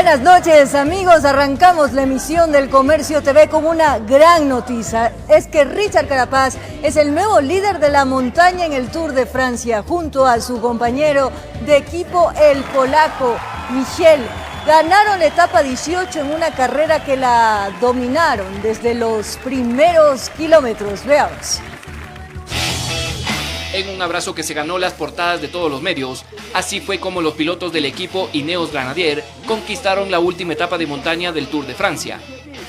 Buenas noches, amigos. Arrancamos la emisión del Comercio TV con una gran noticia. Es que Richard Carapaz es el nuevo líder de la montaña en el Tour de Francia, junto a su compañero de equipo, el polaco Michel. Ganaron la etapa 18 en una carrera que la dominaron desde los primeros kilómetros. Veamos. En un abrazo que se ganó las portadas de todos los medios, así fue como los pilotos del equipo Ineos Grenadier conquistaron la última etapa de montaña del Tour de Francia.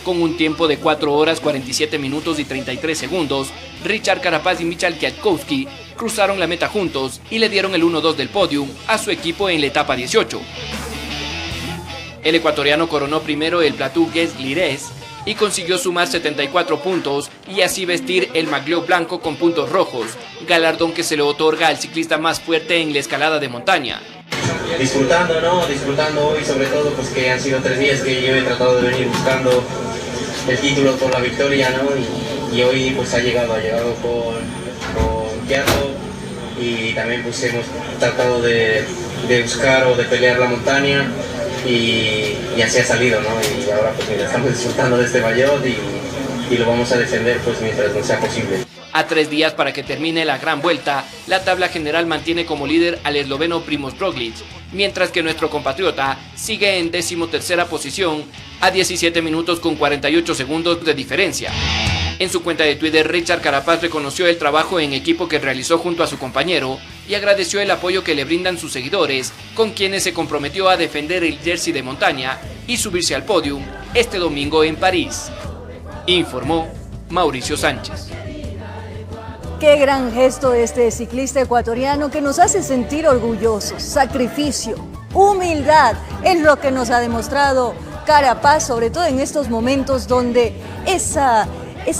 Con un tiempo de 4 horas 47 minutos y 33 segundos, Richard Carapaz y Michał Kwiatkowski cruzaron la meta juntos y le dieron el 1-2 del podium a su equipo en la etapa 18. El ecuatoriano coronó primero el Plateau Guez-Liège y consiguió sumar 74 puntos y así vestir el maillot blanco con puntos rojos, galardón que se le otorga al ciclista más fuerte en la escalada de montaña. Disfrutando, ¿no? Disfrutando hoy, sobre todo, pues que han sido 3 días que yo he tratado de venir buscando el título por la victoria, ¿no? Y hoy pues ha llegado con Kwiato, y también pues hemos tratado de buscar o de pelear la montaña. Y así ha salido, ¿no? Y ahora pues mira, estamos disfrutando de este maillot y lo vamos a defender pues mientras no sea posible. A 3 días para que termine la gran vuelta, la tabla general mantiene como líder al esloveno Primož Roglič, mientras que nuestro compatriota sigue en 13ª posición a 17 minutos con 48 segundos de diferencia. En su cuenta de Twitter, Richard Carapaz reconoció el trabajo en equipo que realizó junto a su compañero y agradeció el apoyo que le brindan sus seguidores, con quienes se comprometió a defender el jersey de montaña y subirse al podium este domingo en París. Informó Mauricio Sánchez. Qué gran gesto este ciclista ecuatoriano que nos hace sentir orgullosos. Sacrificio, humildad es lo que nos ha demostrado Carapaz, sobre todo en estos momentos donde ese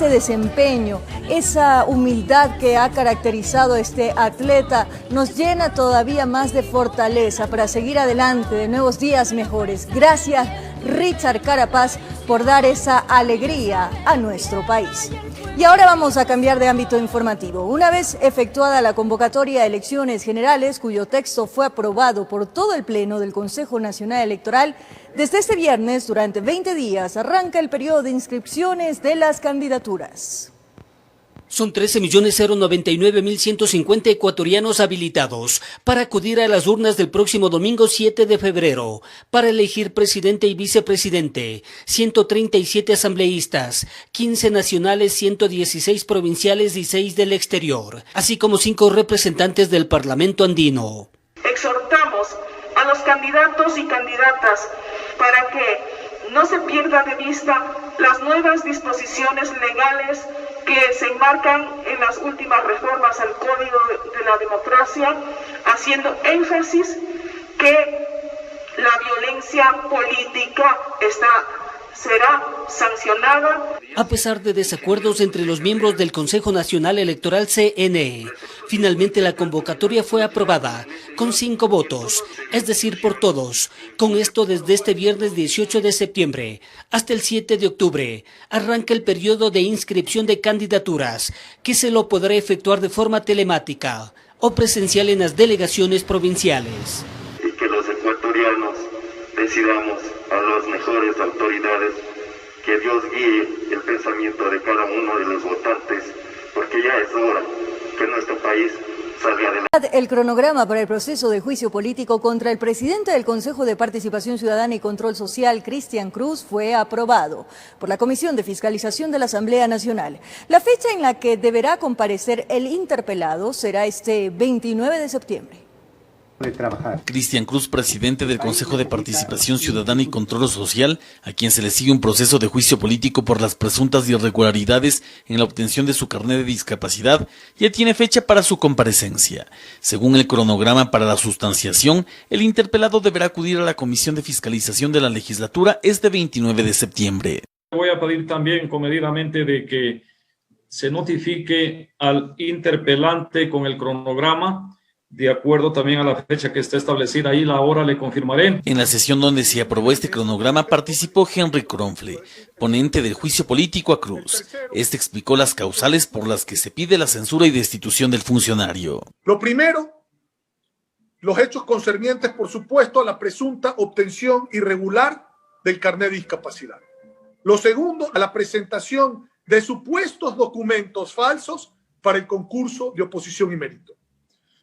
desempeño, esa humildad que ha caracterizado a este atleta nos llena todavía más de fortaleza para seguir adelante de nuevos días mejores. Gracias, Richard Carapaz, por dar esa alegría a nuestro país. Y ahora vamos a cambiar de ámbito informativo. Una vez efectuada la convocatoria a elecciones generales, cuyo texto fue aprobado por todo el Pleno del Consejo Nacional Electoral, desde este viernes, durante 20 días, arranca el periodo de inscripciones de las candidaturas. Son 13.099.150 ecuatorianos habilitados para acudir a las urnas del próximo domingo 7 de febrero para elegir presidente y vicepresidente, 137 asambleístas, 15 nacionales, 116 provinciales y 6 del exterior, así como 5 representantes del Parlamento andino. Exhortamos a los candidatos y candidatas para que no se pierda de vista las nuevas disposiciones legales que se enmarcan en las últimas reformas al Código de la Democracia, haciendo énfasis que la violencia política será sancionada. A pesar de desacuerdos entre los miembros del Consejo Nacional Electoral CNE, finalmente la convocatoria fue aprobada con 5 votos, es decir, por todos. Con esto, desde este viernes 18 de septiembre hasta el 7 de octubre, arranca el periodo de inscripción de candidaturas, que se lo podrá efectuar de forma telemática o presencial en las delegaciones provinciales. Y que los ecuatorianos decidamos a las mejores autoridades, que Dios guíe el pensamiento de cada uno de los votantes, porque ya es hora que nuestro país salga adelante. El cronograma para el proceso de juicio político contra el presidente del Consejo de Participación Ciudadana y Control Social, Cristian Cruz, fue aprobado por la Comisión de Fiscalización de la Asamblea Nacional. La fecha en la que deberá comparecer el interpelado será este 29 de septiembre. Cristian Cruz, presidente del Consejo de Participación Ciudadana y Control Social, a quien se le sigue un proceso de juicio político por las presuntas irregularidades en la obtención de su carnet de discapacidad, ya tiene fecha para su comparecencia. Según el cronograma para la sustanciación, el interpelado deberá acudir a la Comisión de Fiscalización de la Legislatura este 29 de septiembre. Voy a pedir también comedidamente de que se notifique al interpelante con el cronograma, de acuerdo también a la fecha que está establecida ahí, la hora le confirmaré. En la sesión donde se aprobó este cronograma participó Henry Kronfle, ponente del juicio político a Cruz. Este explicó las causales por las que se pide la censura y destitución del funcionario. Lo primero, los hechos concernientes, por supuesto, a la presunta obtención irregular del carnet de discapacidad. Lo segundo, a la presentación de supuestos documentos falsos para el concurso de oposición y mérito.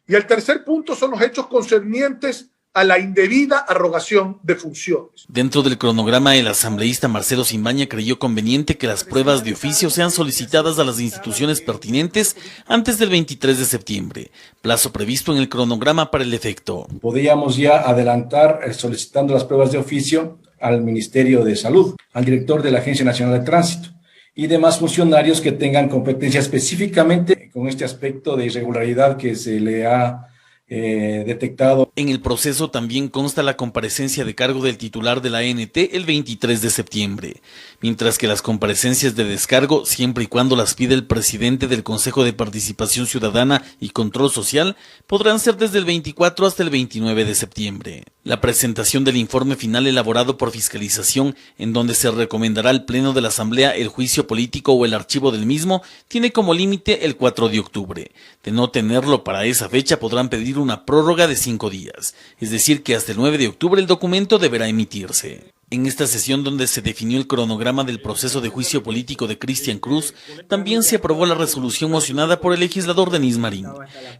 Y el tercer punto son los hechos concernientes a la indebida arrogación de funciones. Dentro del cronograma, el asambleísta Marcelo Simbaña creyó conveniente que las pruebas de oficio sean solicitadas a las instituciones pertinentes antes del 23 de septiembre, plazo previsto en el cronograma para el efecto. Podríamos ya adelantar solicitando las pruebas de oficio al Ministerio de Salud, al director de la Agencia Nacional de Tránsito y demás funcionarios que tengan competencia específicamente con este aspecto de irregularidad que se le ha detectado. En el proceso también consta la comparecencia de cargo del titular de la ANT el 23 de septiembre, mientras que las comparecencias de descargo, siempre y cuando las pide el presidente del Consejo de Participación Ciudadana y Control Social, podrán ser desde el 24 hasta el 29 de septiembre. La presentación del informe final elaborado por fiscalización, en donde se recomendará al Pleno de la Asamblea el juicio político o el archivo del mismo, tiene como límite el 4 de octubre. De no tenerlo para esa fecha, podrán pedir una prórroga de 5 días, es decir que hasta el 9 de octubre el documento deberá emitirse. En esta sesión, donde se definió el cronograma del proceso de juicio político de Cristian Cruz, también se aprobó la resolución mocionada por el legislador Denis Marín,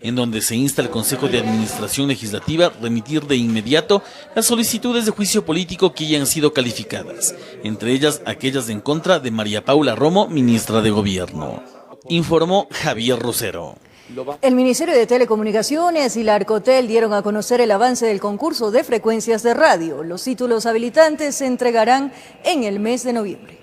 en donde se insta al Consejo de Administración Legislativa a remitir de inmediato las solicitudes de juicio político que ya han sido calificadas, entre ellas aquellas en contra de María Paula Romo, ministra de Gobierno. Informó Javier Rosero. El Ministerio de Telecomunicaciones y la Arcotel dieron a conocer el avance del concurso de frecuencias de radio. Los títulos habilitantes se entregarán en el mes de noviembre.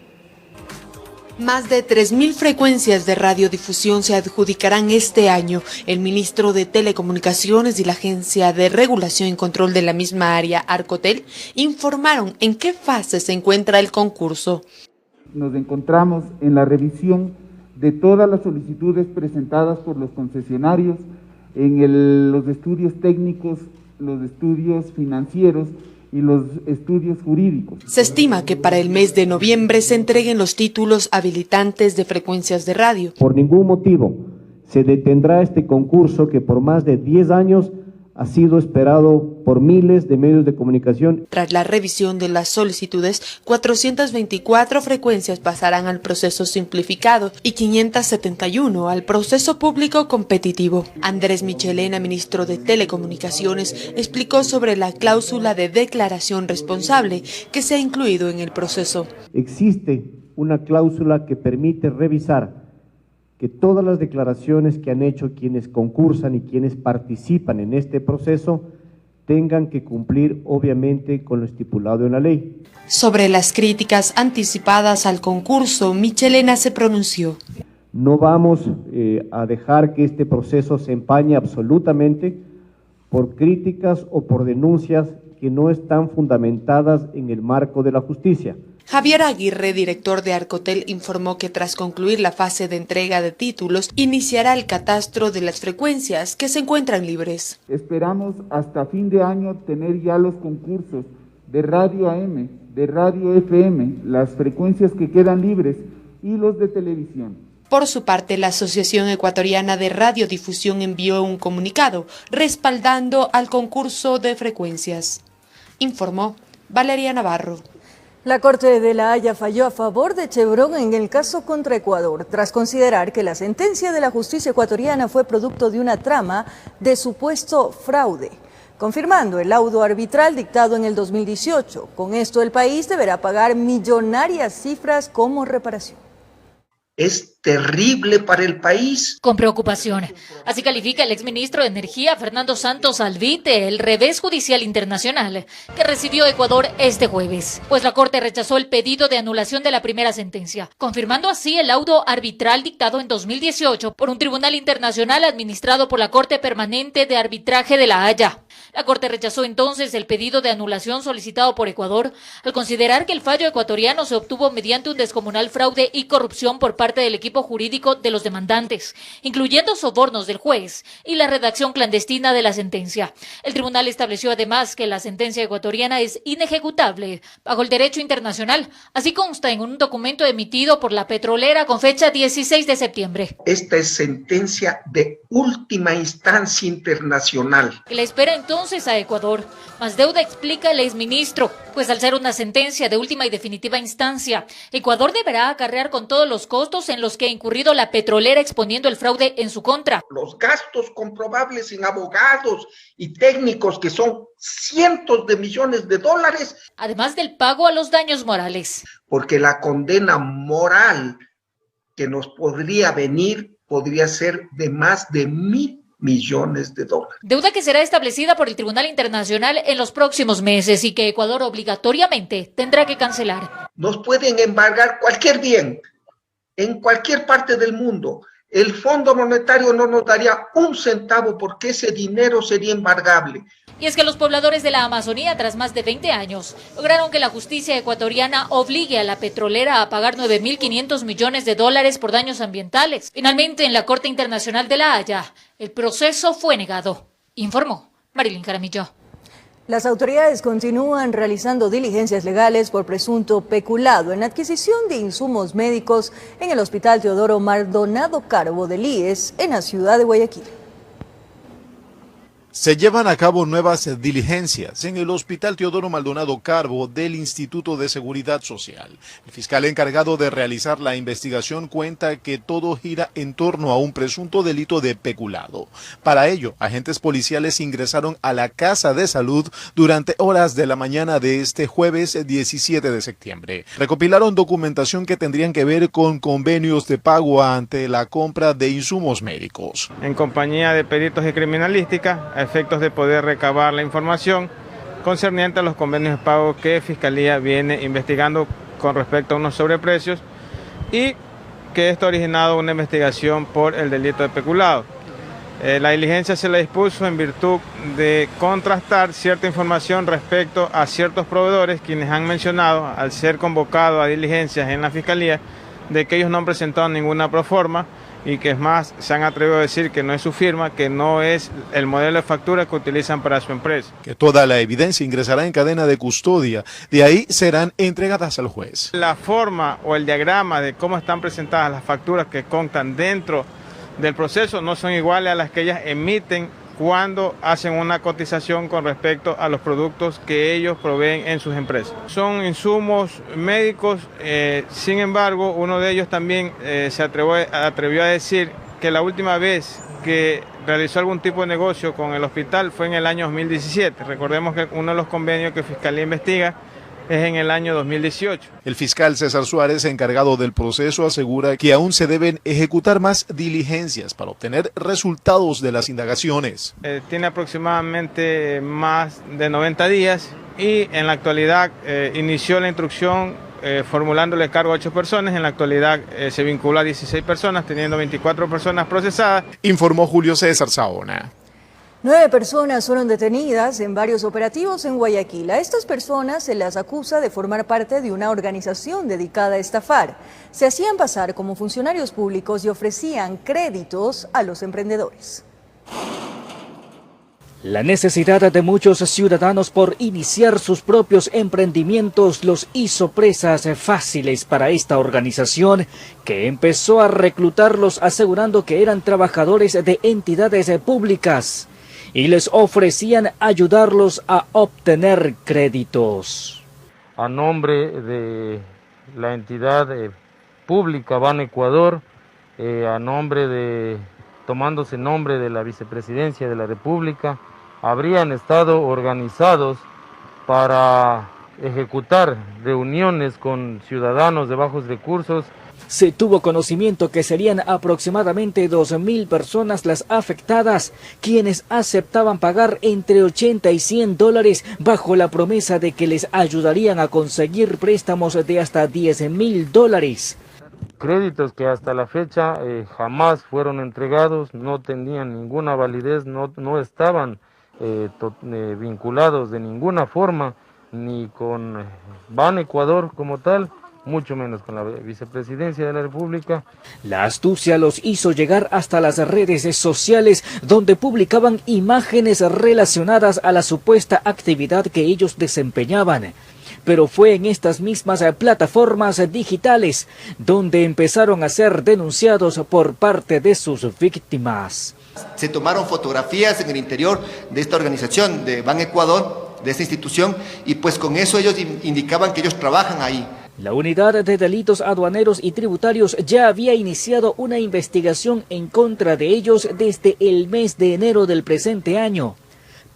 Más de 3.000 frecuencias de radiodifusión se adjudicarán este año. El ministro de Telecomunicaciones y la Agencia de Regulación y Control de la misma área, Arcotel, informaron en qué fase se encuentra el concurso. Nos encontramos en la revisión de todas las solicitudes presentadas por los concesionarios en los estudios técnicos, los estudios financieros y los estudios jurídicos. Se estima que para el mes de noviembre se entreguen los títulos habilitantes de frecuencias de radio. Por ningún motivo se detendrá este concurso que por más de 10 años ha sido esperado por miles de medios de comunicación. Tras la revisión de las solicitudes, 424 frecuencias pasarán al proceso simplificado y 571 al proceso público competitivo. Andrés Michelena, ministro de Telecomunicaciones, explicó sobre la cláusula de declaración responsable que se ha incluido en el proceso. Existe una cláusula que permite revisar que todas las declaraciones que han hecho quienes concursan y quienes participan en este proceso tengan que cumplir obviamente con lo estipulado en la ley. Sobre las críticas anticipadas al concurso, Michelena se pronunció. No vamos a dejar que este proceso se empañe absolutamente por críticas o por denuncias que no están fundamentadas en el marco de la justicia. Javier Aguirre, director de Arcotel, informó que tras concluir la fase de entrega de títulos, iniciará el catastro de las frecuencias que se encuentran libres. Esperamos hasta fin de año tener ya los concursos de radio AM, de radio FM, las frecuencias que quedan libres y los de televisión. Por su parte, la Asociación Ecuatoriana de Radiodifusión envió un comunicado respaldando al concurso de frecuencias. Informó Valeria Navarro. La Corte de La Haya falló a favor de Chevron en el caso contra Ecuador, tras considerar que la sentencia de la justicia ecuatoriana fue producto de una trama de supuesto fraude, confirmando el laudo arbitral dictado en el 2018. Con esto, el país deberá pagar millonarias cifras como reparación. Es terrible para el país. Con preocupación. Así califica el exministro de Energía, Fernando Santos Alvite, el revés judicial internacional que recibió Ecuador este jueves, pues la Corte rechazó el pedido de anulación de la primera sentencia, confirmando así el laudo arbitral dictado en 2018 por un tribunal internacional administrado por la Corte Permanente de Arbitraje de La Haya. La Corte rechazó entonces el pedido de anulación solicitado por Ecuador al considerar que el fallo ecuatoriano se obtuvo mediante un descomunal fraude y corrupción por parte del equipo jurídico de los demandantes, incluyendo sobornos del juez y la redacción clandestina de la sentencia. El tribunal estableció además que la sentencia ecuatoriana es inejecutable bajo el derecho internacional, así consta en un documento emitido por la petrolera con fecha 16 de septiembre. Esta es sentencia de última instancia internacional. Que la espera entonces entonces a Ecuador. Más deuda, explica el exministro, pues al ser una sentencia de última y definitiva instancia, Ecuador deberá acarrear con todos los costos en los que ha incurrido la petrolera exponiendo el fraude en su contra. Los gastos comprobables en abogados y técnicos, que son cientos de millones de dólares. Además del pago a los daños morales. Porque la condena moral que nos podría venir podría ser de más de 1.000 millones de dólares. Deuda que será establecida por el Tribunal Internacional en los próximos meses y que Ecuador obligatoriamente tendrá que cancelar. Nos pueden embargar cualquier bien en cualquier parte del mundo. El Fondo Monetario no nos daría un centavo porque ese dinero sería embargable. Y es que los pobladores de la Amazonía, tras más de 20 años, lograron que la justicia ecuatoriana obligue a la petrolera a pagar 9.500 millones de dólares por daños ambientales. Finalmente, en la Corte Internacional de La Haya, el proceso fue negado, informó Marilyn Jaramillo. Las autoridades continúan realizando diligencias legales por presunto peculado en la adquisición de insumos médicos en el Hospital Teodoro Maldonado Carbo del IES en la ciudad de Guayaquil. Se llevan a cabo nuevas diligencias en el Hospital Teodoro Maldonado Carbo del Instituto de Seguridad Social. El fiscal encargado de realizar la investigación cuenta que todo gira en torno a un presunto delito de peculado. Para ello, agentes policiales ingresaron a la Casa de Salud durante horas de la mañana de este jueves 17 de septiembre. Recopilaron documentación que tendrían que ver con convenios de pago ante la compra de insumos médicos. En compañía de peritos de criminalística, a efectos de poder recabar la información concerniente a los convenios de pago que Fiscalía viene investigando con respecto a unos sobreprecios y que esto ha originado una investigación por el delito de peculado. La diligencia se la dispuso en virtud de contrastar cierta información respecto a ciertos proveedores quienes han mencionado, al ser convocados a diligencias en la Fiscalía, de que ellos no han presentado ninguna proforma y que es más, se han atrevido a decir que no es su firma, que no es el modelo de factura que utilizan para su empresa. Que toda la evidencia ingresará en cadena de custodia, de ahí serán entregadas al juez. La forma o el diagrama de cómo están presentadas las facturas que constan dentro del proceso no son iguales a las que ellas emiten cuando hacen una cotización con respecto a los productos que ellos proveen en sus empresas. Son insumos médicos, sin embargo, uno de ellos también se atrevió a decir que la última vez que realizó algún tipo de negocio con el hospital fue en el año 2017. Recordemos que uno de los convenios que Fiscalía investiga es en el año 2018. El fiscal César Suárez, encargado del proceso, asegura que aún se deben ejecutar más diligencias para obtener resultados de las indagaciones. Tiene aproximadamente más de 90 días y en la actualidad inició la instrucción formulándole cargo a 8 personas. En la actualidad se vincula a 16 personas, teniendo 24 personas procesadas. Informó Julio César Saona. 9 personas fueron detenidas en varios operativos en Guayaquil. A estas personas se las acusa de formar parte de una organización dedicada a estafar. Se hacían pasar como funcionarios públicos y ofrecían créditos a los emprendedores. La necesidad de muchos ciudadanos por iniciar sus propios emprendimientos los hizo presas fáciles para esta organización, que empezó a reclutarlos asegurando que eran trabajadores de entidades públicas y les ofrecían ayudarlos a obtener créditos. A nombre de la entidad pública Ban Ecuador, tomándose nombre de la Vicepresidencia de la República, habrían estado organizados para ejecutar reuniones con ciudadanos de bajos recursos. Se tuvo conocimiento que serían aproximadamente 2.000 personas las afectadas, quienes aceptaban pagar entre 80 y 100 dólares bajo la promesa de que les ayudarían a conseguir préstamos de hasta 10.000 dólares. Créditos que hasta la fecha jamás fueron entregados, no tenían ninguna validez, no estaban vinculados de ninguna forma ni con Ban Ecuador como tal, mucho menos con la Vicepresidencia de la República. La astucia los hizo llegar hasta las redes sociales, donde publicaban imágenes relacionadas a la supuesta actividad que ellos desempeñaban. Pero fue en estas mismas plataformas digitales donde empezaron a ser denunciados por parte de sus víctimas. Se tomaron fotografías en el interior de esta organización de Ban Ecuador, de esta institución, y pues con eso ellos indicaban que ellos trabajan ahí. La Unidad de Delitos Aduaneros y Tributarios ya había iniciado una investigación en contra de ellos desde el mes de enero del presente año,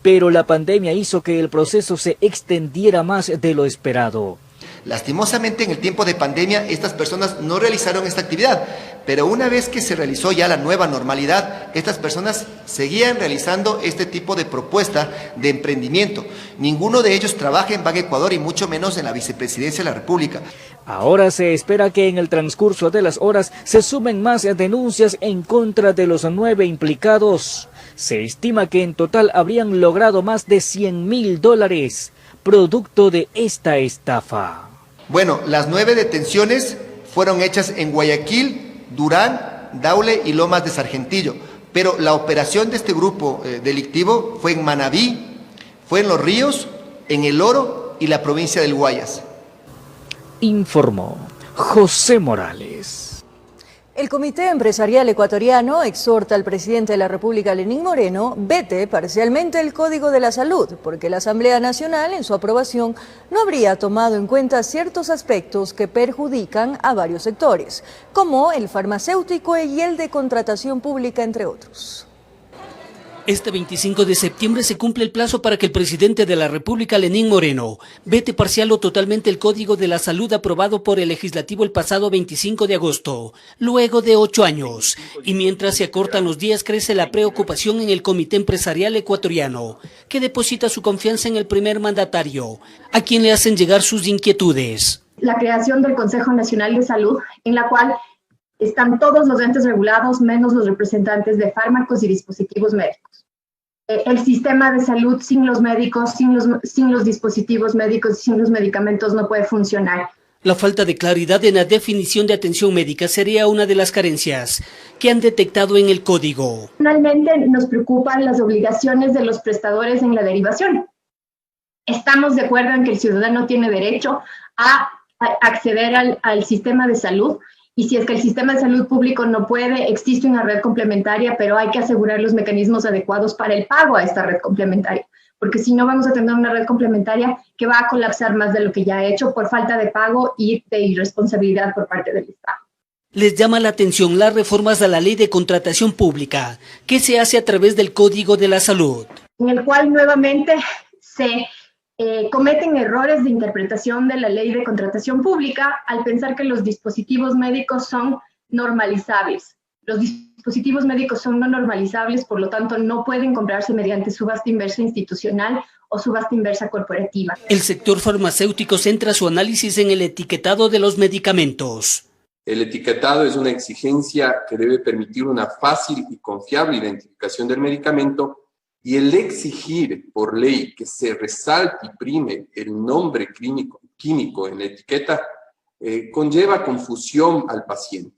pero la pandemia hizo que el proceso se extendiera más de lo esperado. Lastimosamente, en el tiempo de pandemia, estas personas no realizaron esta actividad, pero una vez que se realizó ya la nueva normalidad, estas personas seguían realizando este tipo de propuesta de emprendimiento. Ninguno de ellos trabaja en Ban Ecuador y mucho menos en la Vicepresidencia de la República. Ahora se espera que en el transcurso de las horas se sumen más denuncias en contra de los 9 implicados. Se estima que en total habrían logrado más de $100.000, producto de esta estafa. Bueno, las 9 detenciones fueron hechas en Guayaquil, Durán, Daule y Lomas de Sargentillo, pero la operación de este grupo delictivo fue en Manabí, fue en Los Ríos, en El Oro y la provincia del Guayas. Informó José Morales. El Comité Empresarial Ecuatoriano exhorta al presidente de la República, Lenín Moreno, vete parcialmente el Código de la Salud, porque la Asamblea Nacional, en su aprobación, no habría tomado en cuenta ciertos aspectos que perjudican a varios sectores, como el farmacéutico y el de contratación pública, entre otros. Este 25 de septiembre se cumple el plazo para que el presidente de la República, Lenín Moreno, vete parcial o totalmente el Código de la Salud aprobado por el Legislativo el pasado 25 de agosto, luego de 8 años. Y mientras se acortan los días, crece la preocupación en el Comité Empresarial Ecuatoriano, que deposita su confianza en el primer mandatario, a quien le hacen llegar sus inquietudes. La creación del Consejo Nacional de Salud, en la cual están todos los entes regulados, menos los representantes de fármacos y dispositivos médicos. El sistema de salud sin los médicos, sin los dispositivos médicos, sin los medicamentos no puede funcionar. La falta de claridad en la definición de atención médica sería una de las carencias que han detectado en el código. Finalmente, nos preocupan las obligaciones de los prestadores en la derivación. Estamos de acuerdo en que el ciudadano tiene derecho a acceder al sistema de salud. Y si es que el sistema de salud público no puede, existe una red complementaria, pero hay que asegurar los mecanismos adecuados para el pago a esta red complementaria, porque si no vamos a tener una red complementaria que va a colapsar más de lo que ya ha hecho por falta de pago y de irresponsabilidad por parte del Estado. Les llama la atención las reformas a la Ley de Contratación Pública, que se hace a través del Código de la Salud, en el cual nuevamente se cometen errores de interpretación de la Ley de Contratación Pública al pensar que los dispositivos médicos son normalizables. Los dispositivos médicos son no normalizables, por lo tanto no pueden comprarse mediante subasta inversa institucional o subasta inversa corporativa. El sector farmacéutico centra su análisis en el etiquetado de los medicamentos. El etiquetado es una exigencia que debe permitir una fácil y confiable identificación del medicamento, y el exigir por ley que se resalte y prime el nombre químico en la etiqueta conlleva confusión al paciente.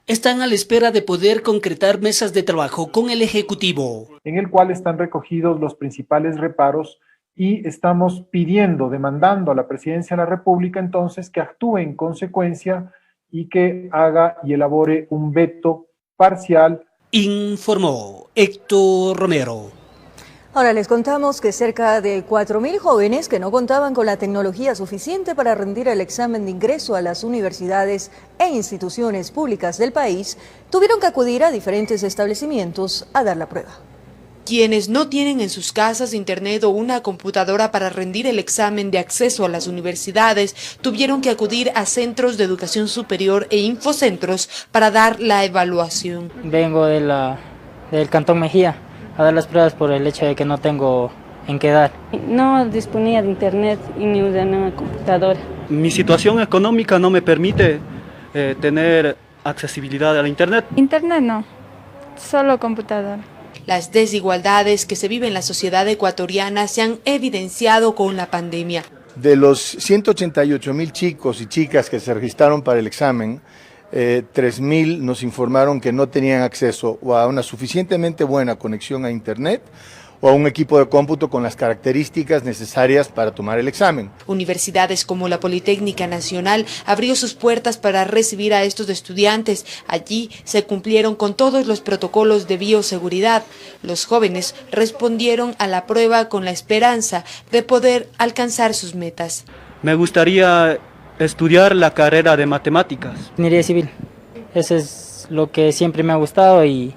Están a la espera de poder concretar mesas de trabajo con el Ejecutivo, en el cual están recogidos los principales reparos y estamos demandando a la Presidencia de la República entonces que actúe en consecuencia y que haga y elabore un veto parcial. Informó Héctor Romero. Ahora les contamos que cerca de 4.000 jóvenes que no contaban con la tecnología suficiente para rendir el examen de ingreso a las universidades e instituciones públicas del país tuvieron que acudir a diferentes establecimientos a dar la prueba. Quienes no tienen en sus casas internet o una computadora para rendir el examen de acceso a las universidades tuvieron que acudir a centros de educación superior e infocentros para dar la evaluación. Vengo del Cantón Mejía a dar las pruebas por el hecho de que no tengo en qué dar. No disponía de internet y ni de una computadora. Mi situación económica no me permite tener accesibilidad al internet. Internet no, solo computadora. Las desigualdades que se viven en la sociedad ecuatoriana se han evidenciado con la pandemia. De los 188,000 chicos y chicas que se registraron para el examen, 3,000 nos informaron que no tenían acceso o a una suficientemente buena conexión a internet o a un equipo de cómputo con las características necesarias para tomar el examen. Universidades como la Politécnica Nacional abrió sus puertas para recibir a estos estudiantes. Allí se cumplieron con todos los protocolos de bioseguridad. Los jóvenes respondieron a la prueba con la esperanza de poder alcanzar sus metas. Me gustaría estudiar la carrera de matemáticas. Ingeniería civil, eso es lo que siempre me ha gustado y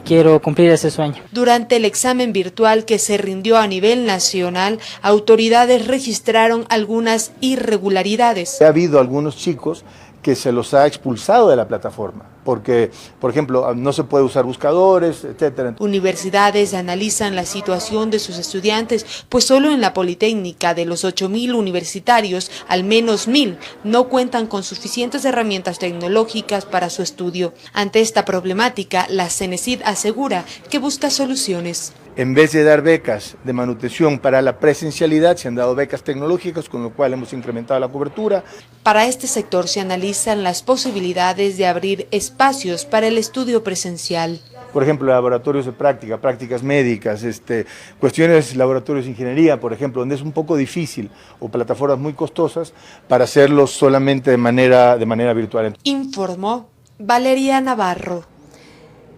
quiero cumplir ese sueño. Durante el examen virtual que se rindió a nivel nacional, autoridades registraron algunas irregularidades. Ha habido algunos chicos que se los ha expulsado de la plataforma, porque, por ejemplo, no se puede usar buscadores, etcétera. Universidades analizan la situación de sus estudiantes, pues solo en la Politécnica de los 8.000 universitarios, al menos 1.000 no cuentan con suficientes herramientas tecnológicas para su estudio. Ante esta problemática, la CENESID asegura que busca soluciones. En vez de dar becas de manutención para la presencialidad, se han dado becas tecnológicas, con lo cual hemos incrementado la cobertura. Para este sector se analizan las posibilidades de abrir espacios para el estudio presencial. Por ejemplo, laboratorios de práctica, prácticas médicas, cuestiones, laboratorios de ingeniería, por ejemplo, donde es un poco difícil, o plataformas muy costosas, para hacerlos solamente de manera virtual. Informó Valeria Navarro.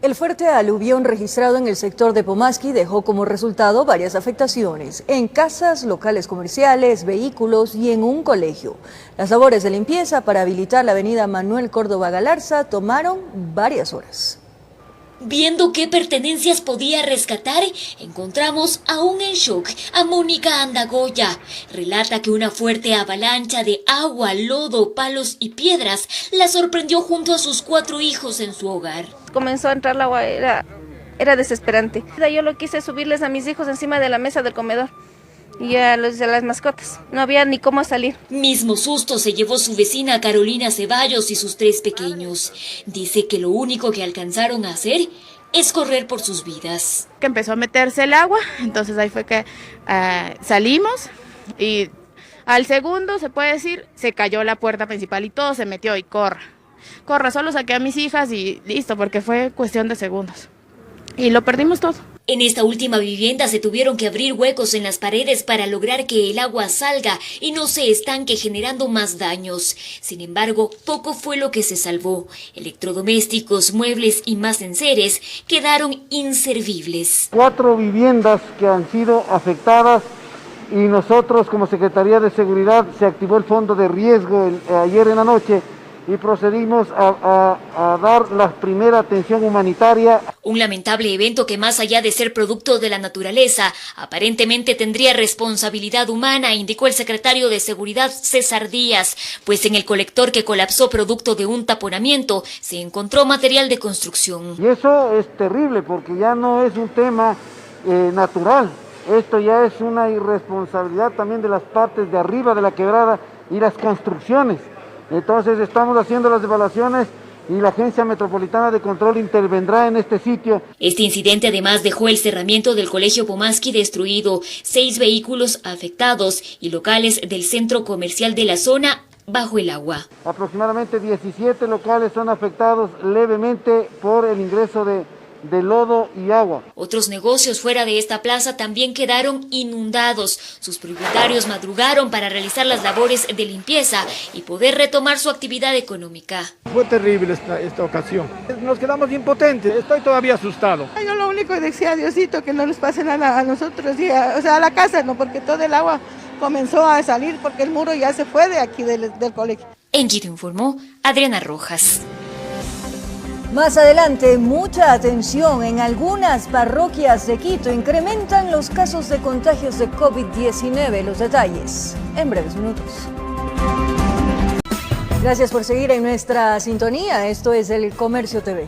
El fuerte aluvión registrado en el sector de Pomasqui dejó como resultado varias afectaciones en casas, locales comerciales, vehículos y en un colegio. Las labores de limpieza para habilitar la avenida Manuel Córdoba Galarza tomaron varias horas. Viendo qué pertenencias podía rescatar, encontramos aún en shock a Mónica Andagoya. Relata que una fuerte avalancha de agua, lodo, palos y piedras la sorprendió junto a sus 4 hijos en su hogar. Comenzó a entrar el agua, era desesperante. Yo lo quise subirles a mis hijos encima de la mesa del comedor y a las mascotas. No había ni cómo salir. Mismo susto se llevó su vecina Carolina Ceballos y sus 3 pequeños. Dice que lo único que alcanzaron a hacer es correr por sus vidas. Que empezó a meterse el agua, entonces ahí fue que salimos y al segundo, se puede decir, se cayó la puerta principal y todo se metió y corra, solo saqué a mis hijas y listo, porque fue cuestión de segundos. Y lo perdimos todo. En esta última vivienda se tuvieron que abrir huecos en las paredes para lograr que el agua salga y no se estanque generando más daños. Sin embargo, poco fue lo que se salvó. Electrodomésticos, muebles y más enseres quedaron inservibles. 4 viviendas que han sido afectadas y nosotros como Secretaría de Seguridad se activó el fondo de riesgo ayer en la noche y procedimos a dar la primera atención humanitaria. Un lamentable evento que, más allá de ser producto de la naturaleza, aparentemente tendría responsabilidad humana, indicó el secretario de Seguridad César Díaz, pues en el colector que colapsó producto de un taponamiento se encontró material de construcción. Y eso es terrible porque ya no es un tema natural, esto ya es una irresponsabilidad también de las partes de arriba de la quebrada y las construcciones. Entonces estamos haciendo las evaluaciones y la Agencia Metropolitana de Control intervendrá en este sitio. Este incidente además dejó el cerramiento del Colegio Pomasqui destruido, 6 vehículos afectados y locales del centro comercial de la zona bajo el agua. Aproximadamente 17 locales son afectados levemente por el ingreso de lodo y agua. Otros negocios fuera de esta plaza también quedaron inundados. Sus propietarios madrugaron para realizar las labores de limpieza y poder retomar su actividad económica. Fue terrible esta ocasión. Nos quedamos impotentes, estoy todavía asustado. Yo lo único que decía a Diosito que no nos pase nada a nosotros, a la casa, no, porque todo el agua comenzó a salir porque el muro ya se fue de aquí del colegio. En Quito informó Adriana Rojas. Más adelante, mucha atención. En algunas parroquias de Quito incrementan los casos de contagios de COVID-19. Los detalles en breves minutos. Gracias por seguir en nuestra sintonía. Esto es El Comercio TV.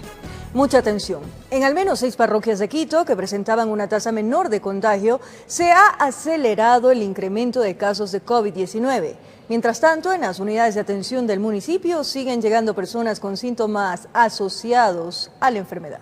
Mucha atención. En al menos 6 parroquias de Quito que presentaban una tasa menor de contagio, se ha acelerado el incremento de casos de COVID-19. Mientras tanto, en las unidades de atención del municipio siguen llegando personas con síntomas asociados a la enfermedad.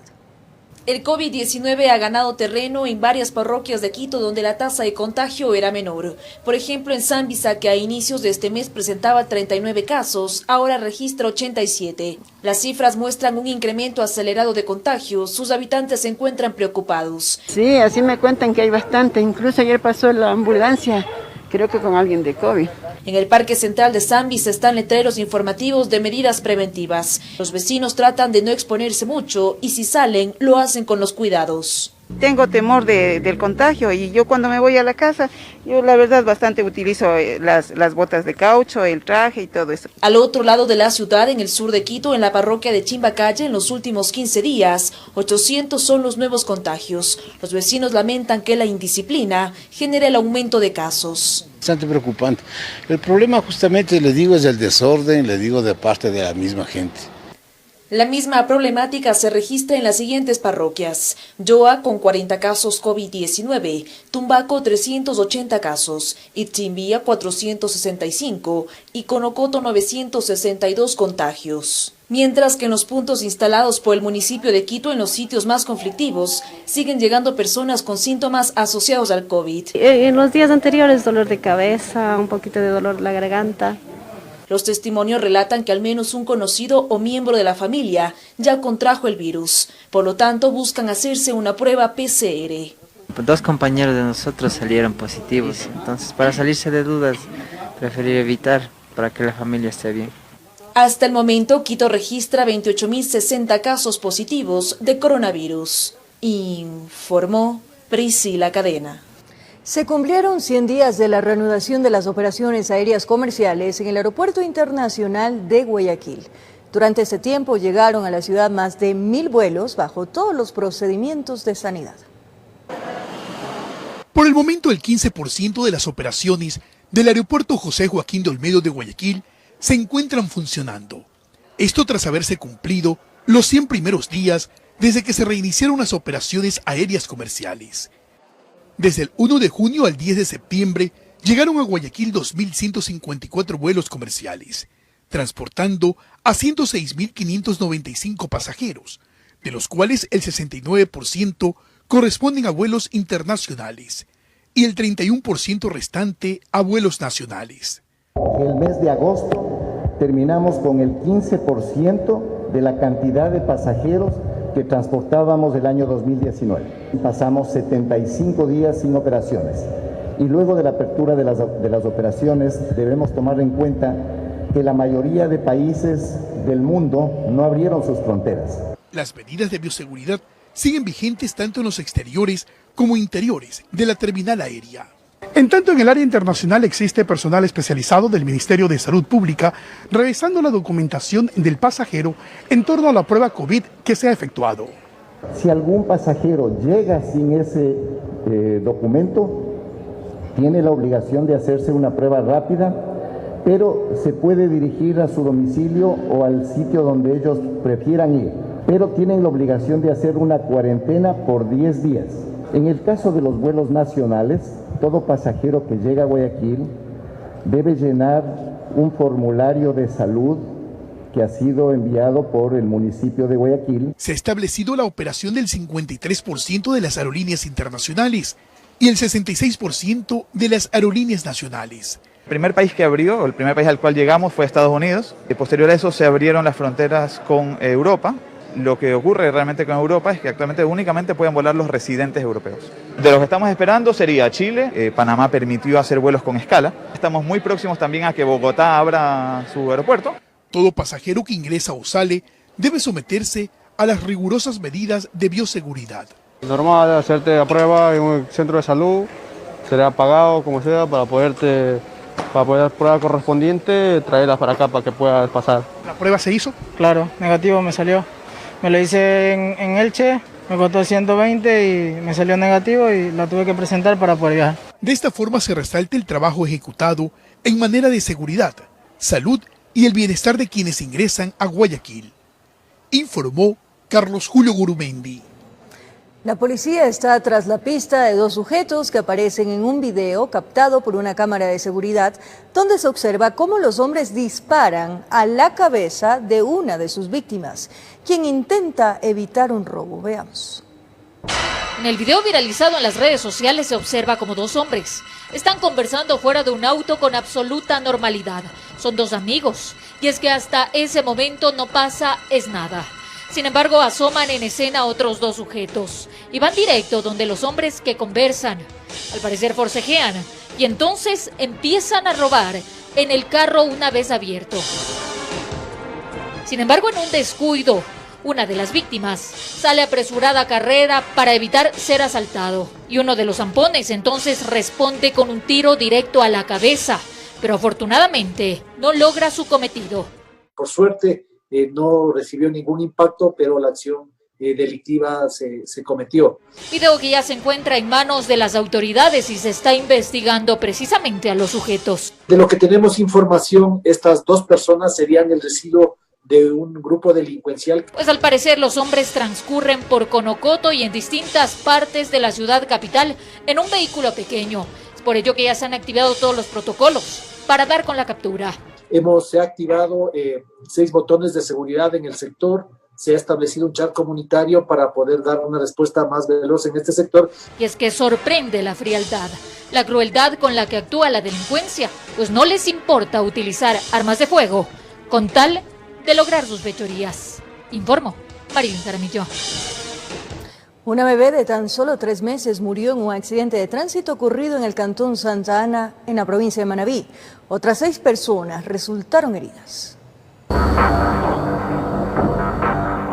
El COVID-19 ha ganado terreno en varias parroquias de Quito donde la tasa de contagio era menor. Por ejemplo, en Zambisa, que a inicios de este mes presentaba 39 casos, ahora registra 87. Las cifras muestran un incremento acelerado de contagios. Sus habitantes se encuentran preocupados. Sí, así me cuentan que hay bastante. Incluso ayer pasó la ambulancia, creo que con alguien de COVID. En el Parque Central de Zambisa están letreros informativos de medidas preventivas. Los vecinos tratan de no exponerse mucho y si salen, lo hacen con los cuidados. Tengo temor del contagio y yo cuando me voy a la casa, yo la verdad bastante utilizo las botas de caucho, el traje y todo eso. Al otro lado de la ciudad, en el sur de Quito, en la parroquia de Chimbacalle, en los últimos 15 días, 800 son los nuevos contagios. Los vecinos lamentan que la indisciplina genera el aumento de casos. Bastante preocupante. El problema justamente, les digo, es el desorden, les digo, de parte de la misma gente. La misma problemática se registra en las siguientes parroquias: Yoa con 40 casos COVID-19, Tumbaco 380 casos, Itzimbia 465 y Conocoto 962 contagios. Mientras que en los puntos instalados por el municipio de Quito, en los sitios más conflictivos, siguen llegando personas con síntomas asociados al COVID. En los días anteriores, dolor de cabeza, un poquito de dolor de la garganta. Los testimonios relatan que al menos un conocido o miembro de la familia ya contrajo el virus. Por lo tanto, buscan hacerse una prueba PCR. 2 compañeros de nosotros salieron positivos. Entonces, para salirse de dudas, preferí evitar para que la familia esté bien. Hasta el momento, Quito registra 28.060 casos positivos de coronavirus, informó Priscila Cadena. Se cumplieron 100 días de la reanudación de las operaciones aéreas comerciales en el Aeropuerto Internacional de Guayaquil. Durante ese tiempo llegaron a la ciudad más de 1.000 vuelos bajo todos los procedimientos de sanidad. Por el momento, el 15% de las operaciones del Aeropuerto José Joaquín de Olmedo de Guayaquil se encuentran funcionando. Esto tras haberse cumplido los 100 primeros días desde que se reiniciaron las operaciones aéreas comerciales. Desde el 1 de junio al 10 de septiembre llegaron a Guayaquil 2.154 vuelos comerciales, transportando a 106.595 pasajeros, de los cuales el 69% corresponden a vuelos internacionales y el 31% restante a vuelos nacionales. El mes de agosto terminamos con el 15% de la cantidad de pasajeros que transportábamos el año 2019. Pasamos 75 días sin operaciones y luego de la apertura de las operaciones debemos tomar en cuenta que la mayoría de países del mundo no abrieron sus fronteras. Las medidas de bioseguridad siguen vigentes tanto en los exteriores como interiores de la terminal aérea. En tanto, en el área internacional existe personal especializado del Ministerio de Salud Pública revisando la documentación del pasajero en torno a la prueba COVID que se ha efectuado. Si algún pasajero llega sin ese documento, tiene la obligación de hacerse una prueba rápida, pero se puede dirigir a su domicilio o al sitio donde ellos prefieran ir, pero tienen la obligación de hacer una cuarentena por 10 días. En el caso de los vuelos nacionales, todo pasajero que llega a Guayaquil debe llenar un formulario de salud que ha sido enviado por el municipio de Guayaquil. Se ha establecido la operación del 53% de las aerolíneas internacionales y el 66% de las aerolíneas nacionales. El primer país que abrió, o el primer país al cual llegamos fue Estados Unidos. Y posterior a eso se abrieron las fronteras con Europa. Lo que ocurre realmente con Europa es que actualmente únicamente pueden volar los residentes europeos. De los que estamos esperando sería Chile. Panamá permitió hacer vuelos con escala. Estamos muy próximos también a que Bogotá abra su aeropuerto. Todo pasajero que ingresa o sale debe someterse a las rigurosas medidas de bioseguridad. Normal, hacerte la prueba en un centro de salud, será pagado como sea para poder la prueba correspondiente, traerlas para acá para que puedas pasar. ¿La prueba se hizo? Claro, negativo me salió. Me lo hice en Elche, me costó 120 y me salió negativo y la tuve que presentar para poder viajar. De esta forma se resalta el trabajo ejecutado en manera de seguridad, salud y el bienestar de quienes ingresan a Guayaquil, informó Carlos Julio Gurumendi. La policía está tras la pista de 2 sujetos que aparecen en un video captado por una cámara de seguridad donde se observa cómo los hombres disparan a la cabeza de una de sus víctimas, quien intenta evitar un robo. Veamos. En el video viralizado en las redes sociales se observa como dos hombres están conversando fuera de un auto con absoluta normalidad. Son dos amigos, y es que hasta ese momento no pasa es nada. Sin embargo, asoman en escena otros dos sujetos y van directo donde los hombres que conversan. Al parecer forcejean y entonces empiezan a robar en el carro una vez abierto. Sin embargo, en un descuido, una de las víctimas sale apresurada a carrera para evitar ser asaltado. Y uno de los zampones entonces responde con un tiro directo a la cabeza, pero afortunadamente no logra su cometido. Por suerte no recibió ningún impacto, pero la acción delictiva se cometió. Video que ya se encuentra en manos de las autoridades y se está investigando precisamente a los sujetos. De lo que tenemos información, estas dos personas serían el residuo de un grupo delincuencial. Pues al parecer los hombres transcurren por Conocoto y en distintas partes de la ciudad capital en un vehículo pequeño. Es por ello que ya se han activado todos los protocolos para dar con la captura. Se ha activado 6 botones de seguridad en el sector. Se ha establecido un chat comunitario para poder dar una respuesta más veloz en este sector. Y es que sorprende la frialdad, la crueldad con la que actúa la delincuencia, pues no les importa utilizar armas de fuego con tal de lograr sus fechorías. Informó Marilyn Jaramillo. Una bebé de tan solo 3 meses murió en un accidente de tránsito ocurrido en el cantón Santa Ana, en la provincia de Manabí. Otras 6 personas resultaron heridas.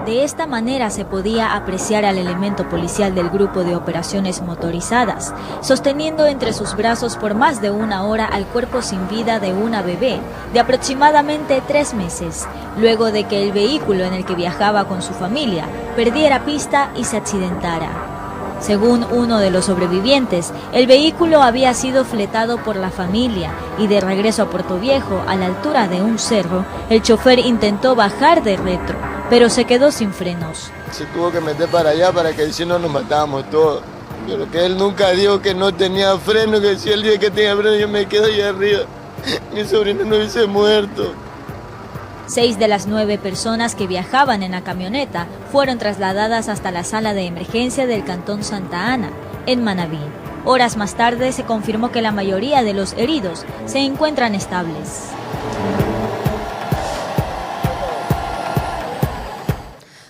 De esta manera se podía apreciar al elemento policial del grupo de operaciones motorizadas, sosteniendo entre sus brazos por más de 1 hora al cuerpo sin vida de una bebé de aproximadamente 3 meses, luego de que el vehículo en el que viajaba con su familia perdiera pista y se accidentara. Según uno de los sobrevivientes, el vehículo había sido fletado por la familia y de regreso a Puerto Viejo, a la altura de un cerro, el chofer intentó bajar de retro, pero se quedó sin frenos. Se tuvo que meter para allá para que si no nos matábamos todos. Pero que él nunca dijo que no tenía freno, que si él dice que tenía freno yo me quedo allá arriba. Mi sobrino no hubiese muerto. 6 de las 9 personas que viajaban en la camioneta fueron trasladadas hasta la sala de emergencia del cantón Santa Ana, en Manabí. Horas más tarde se confirmó que la mayoría de los heridos se encuentran estables.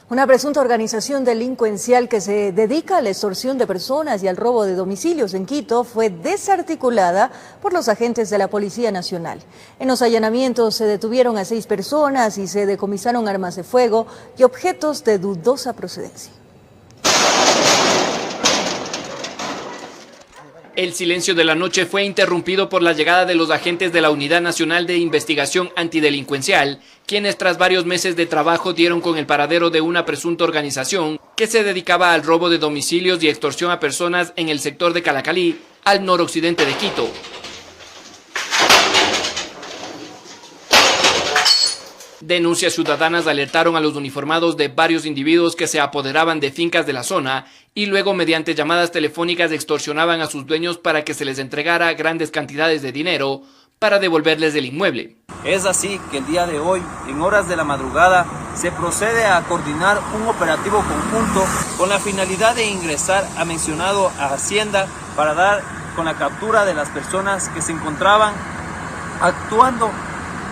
Una presunta organización delincuencial que se dedica a la extorsión de personas y al robo de domicilios en Quito fue desarticulada por los agentes de la Policía Nacional. En los allanamientos se detuvieron a 6 personas y se decomisaron armas de fuego y objetos de dudosa procedencia. El silencio de la noche fue interrumpido por la llegada de los agentes de la Unidad Nacional de Investigación Antidelincuencial, quienes tras varios meses de trabajo dieron con el paradero de una presunta organización que se dedicaba al robo de domicilios y extorsión a personas en el sector de Calacalí, al noroccidente de Quito. Denuncias ciudadanas alertaron a los uniformados de varios individuos que se apoderaban de fincas de la zona y luego mediante llamadas telefónicas extorsionaban a sus dueños para que se les entregara grandes cantidades de dinero para devolverles el inmueble. Es así que el día de hoy, en horas de la madrugada, se procede a coordinar un operativo conjunto con la finalidad de ingresar a mencionado a Hacienda para dar con la captura de las personas que se encontraban actuando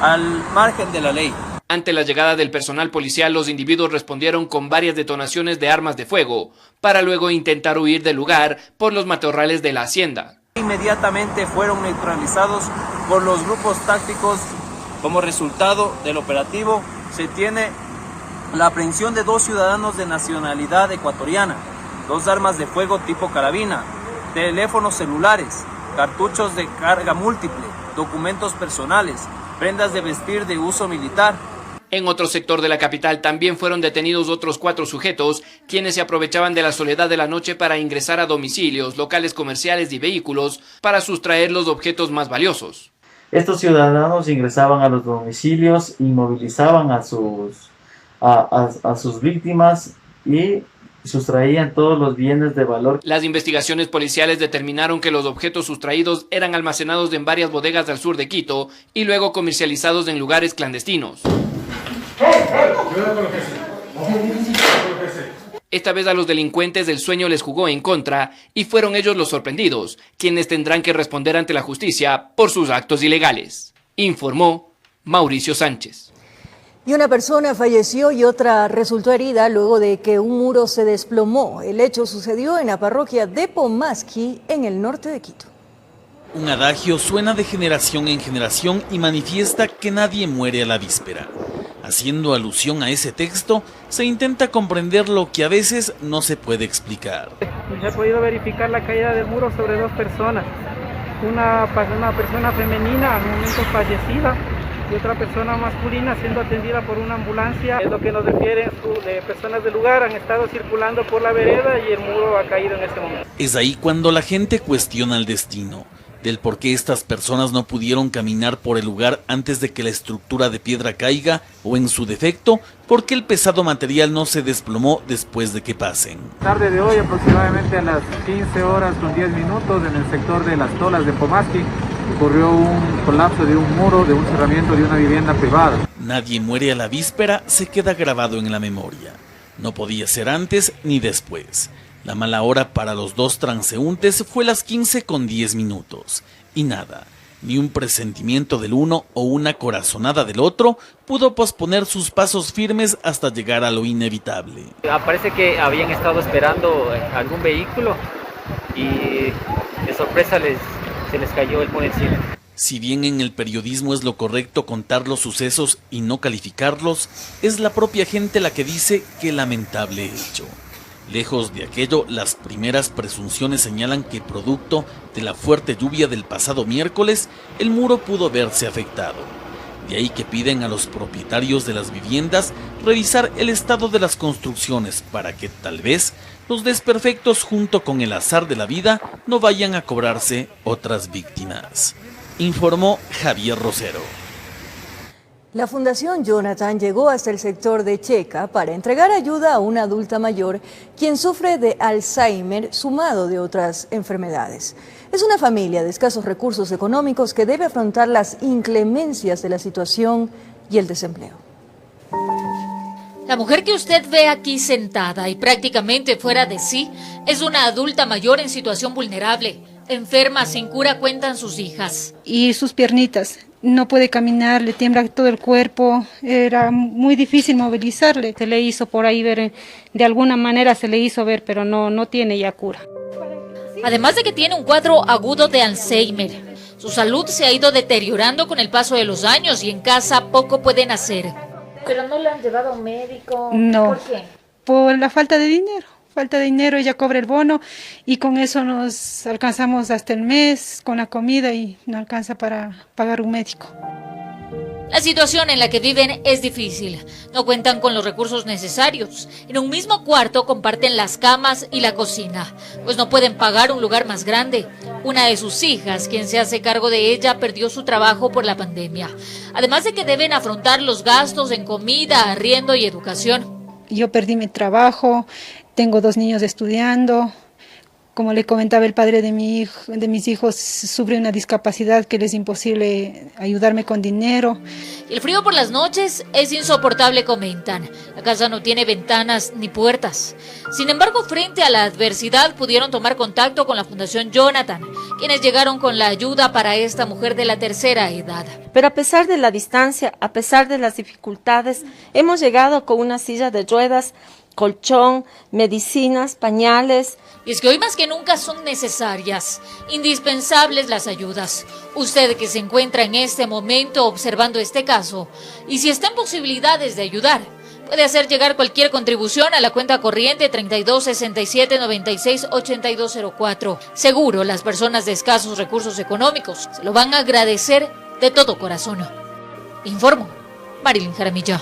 al margen de la ley. Ante la llegada del personal policial, los individuos respondieron con varias detonaciones de armas de fuego, para luego intentar huir del lugar por los matorrales de la hacienda. Inmediatamente fueron neutralizados por los grupos tácticos. Como resultado del operativo, se tiene la aprehensión de 2 ciudadanos de nacionalidad ecuatoriana, 2 armas de fuego tipo carabina, teléfonos celulares, cartuchos de carga múltiple, documentos personales, prendas de vestir de uso militar. En otro sector de la capital también fueron detenidos otros 4 sujetos, quienes se aprovechaban de la soledad de la noche para ingresar a domicilios, locales comerciales y vehículos para sustraer los objetos más valiosos. Estos ciudadanos ingresaban a los domicilios, inmovilizaban a sus víctimas y sustraían todos los bienes de valor. Las investigaciones policiales determinaron que los objetos sustraídos eran almacenados en varias bodegas del sur de Quito y luego comercializados en lugares clandestinos. Esta vez a los delincuentes el sueño les jugó en contra y fueron ellos los sorprendidos, quienes tendrán que responder ante la justicia por sus actos ilegales, informó Mauricio Sánchez. Y una persona falleció y otra resultó herida luego de que un muro se desplomó. El hecho sucedió en la parroquia de Pomasqui, en el norte de Quito. Un adagio suena de generación en generación y manifiesta que nadie muere a la víspera. Haciendo alusión a ese texto, se intenta comprender lo que a veces no se puede explicar. Se ha podido verificar la caída del muro sobre 2 personas. Una persona femenina al momento fallecida y otra persona masculina siendo atendida por una ambulancia. Es lo que nos refieren de personas del lugar, han estado circulando por la vereda y el muro ha caído en este momento. Es ahí cuando la gente cuestiona el destino, del por qué estas personas no pudieron caminar por el lugar antes de que la estructura de piedra caiga, o en su defecto, por qué el pesado material no se desplomó después de que pasen. Tarde de hoy, aproximadamente a las 15 horas con 10 minutos, en el sector de Las Tolas de Pomasqui, ocurrió un colapso de un muro, de un cerramiento de una vivienda privada. Nadie muere a la víspera se queda grabado en la memoria. No podía ser antes ni después. La mala hora para los 2 transeúntes fue las 15 con 10 minutos. Y nada, ni un presentimiento del uno o una corazonada del otro pudo posponer sus pasos firmes hasta llegar a lo inevitable. Parece que habían estado esperando algún vehículo y de sorpresa se les cayó el por encima. Si bien en el periodismo es lo correcto contar los sucesos y no calificarlos, es la propia gente la que dice qué lamentable hecho. Lejos de aquello, las primeras presunciones señalan que producto de la fuerte lluvia del pasado miércoles, el muro pudo verse afectado. De ahí que piden a los propietarios de las viviendas revisar el estado de las construcciones para que tal vez los desperfectos junto con el azar de la vida no vayan a cobrarse otras víctimas. Informó Javier Rosero. La Fundación Jonathan llegó hasta el sector de Checa para entregar ayuda a una adulta mayor quien sufre de Alzheimer sumado de otras enfermedades. Es una familia de escasos recursos económicos que debe afrontar las inclemencias de la situación y el desempleo. La mujer que usted ve aquí sentada y prácticamente fuera de sí es una adulta mayor en situación vulnerable. Enferma, sin cura, cuentan sus hijas. Y sus piernitas. No puede caminar, le tiembla todo el cuerpo, era muy difícil movilizarle. Se le hizo por ahí ver, de alguna manera se le hizo ver, pero no tiene ya cura. Además de que tiene un cuadro agudo de Alzheimer, su salud se ha ido deteriorando con el paso de los años y en casa poco pueden hacer. ¿Pero no le han llevado a un médico? No. ¿Por qué? Por la falta de dinero. Ella cobra el bono y con eso nos alcanzamos hasta el mes con la comida y no alcanza para pagar un médico. La situación en la que viven es difícil. No cuentan con los recursos necesarios. En un mismo cuarto comparten las camas y la cocina, pues no pueden pagar un lugar más grande. Una de sus hijas, quien se hace cargo de ella, perdió su trabajo por la pandemia. Además de que deben afrontar los gastos en comida, arriendo y educación. Yo perdí mi trabajo, tengo 2 niños estudiando. Como le comentaba, el padre de mis hijos sufre una discapacidad que le es imposible ayudarme con dinero. El frío por las noches es insoportable, comentan. La casa no tiene ventanas ni puertas. Sin embargo, frente a la adversidad pudieron tomar contacto con la Fundación Jonathan, quienes llegaron con la ayuda para esta mujer de la tercera edad. Pero a pesar de la distancia, a pesar de las dificultades, hemos llegado con una silla de ruedas, colchón, medicinas, pañales. Y es que hoy más que nunca son necesarias, indispensables las ayudas. Usted que se encuentra en este momento observando este caso, y si está en posibilidades de ayudar, puede hacer llegar cualquier contribución a la cuenta corriente 3267968204. Seguro las personas de escasos recursos económicos se lo van a agradecer de todo corazón. Informo, Marilyn Jaramillo.